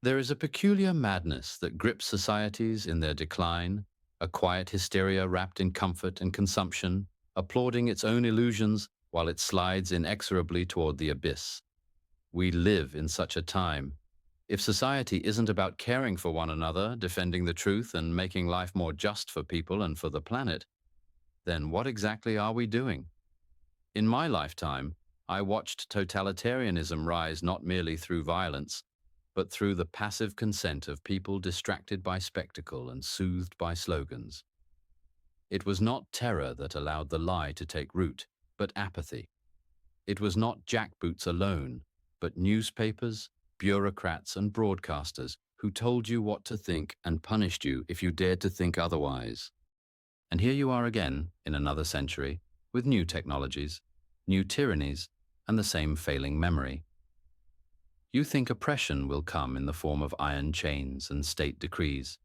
There is a peculiar madness that grips societies in their decline, a quiet hysteria wrapped in comfort and consumption, applauding its own illusions while it slides inexorably toward the abyss. We live in such a time. If society isn't about caring for one another, defending the truth, and making life more just for people and for the planet, then what exactly are we doing? In my lifetime, I watched totalitarianism rise not merely through violence, but through the passive consent of people distracted by spectacle and soothed by slogans. It was not terror that allowed the lie to take root, but apathy. It was not jackboots alone, but newspapers, bureaucrats, and broadcasters who told you what to think and punished you if you dared to think otherwise. And here you are again, in another century, with new technologies, new tyrannies, and the same failing memory. You think oppression will come in the form of iron chains and state decrees,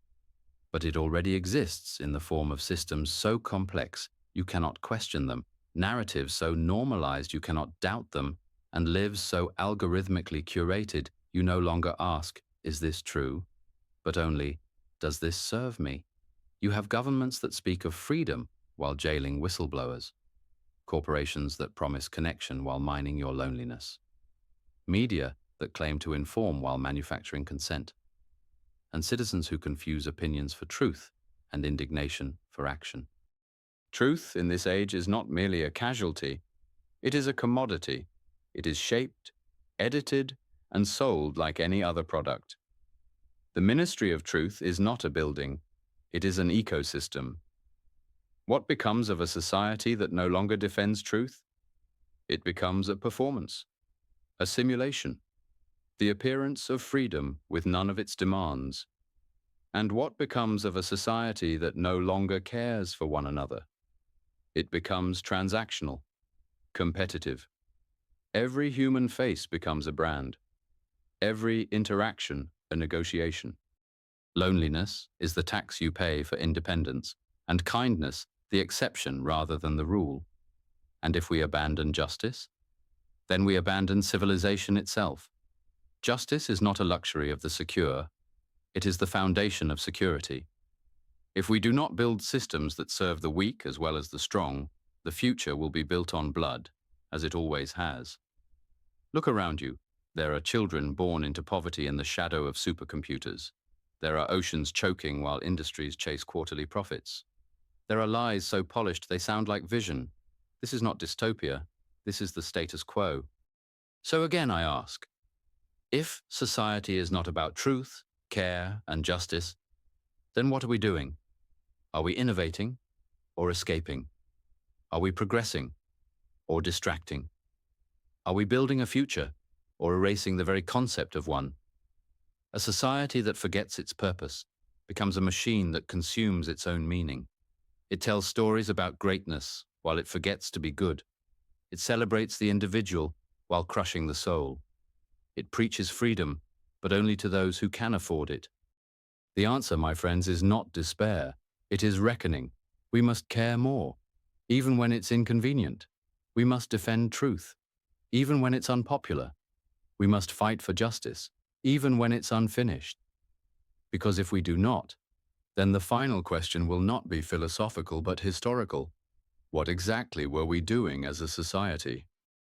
but it already exists in the form of systems so complex you cannot question them, narratives so normalized you cannot doubt them, and lives so algorithmically curated you no longer ask, is this true? But only, does this serve me? You have governments that speak of freedom while jailing whistleblowers, corporations that promise connection while mining your loneliness, media that claim to inform while manufacturing consent, and citizens who confuse opinions for truth and indignation for action. Truth in this age is not merely a casualty, it is a commodity. It is shaped, edited, and sold like any other product. The Ministry of Truth is not a building, it is an ecosystem. What becomes of a society that no longer defends truth? It becomes a performance, a simulation, the appearance of freedom with none of its demands. And what becomes of a society that no longer cares for one another? It becomes transactional, competitive. Every human face becomes a brand. Every interaction a negotiation. Loneliness is the tax you pay for independence, and kindness the exception rather than the rule. And if we abandon justice, then we abandon civilization itself. Justice is not a luxury of the secure, it is the foundation of security. If we do not build systems that serve the weak as well as the strong, the future will be built on blood, as it always has. Look around you. There are children born into poverty in the shadow of supercomputers. There are oceans choking while industries chase quarterly profits. There are lies so polished they sound like vision. This is not dystopia. This is the status quo. So again I ask, if society is not about truth, care, and justice, then what are we doing? Are we innovating or escaping? Are we progressing or distracting? Are we building a future or erasing the very concept of one? A society that forgets its purpose becomes a machine that consumes its own meaning. It tells stories about greatness while it forgets to be good. It celebrates the individual while crushing the soul. It preaches freedom, but only to those who can afford it. The answer, my friends, is not despair. It is reckoning. We must care more, even when it's inconvenient. We must defend truth, even when it's unpopular. We must fight for justice, even when it's unfinished. Because if we do not, then the final question will not be philosophical but historical. What exactly were we doing as a society?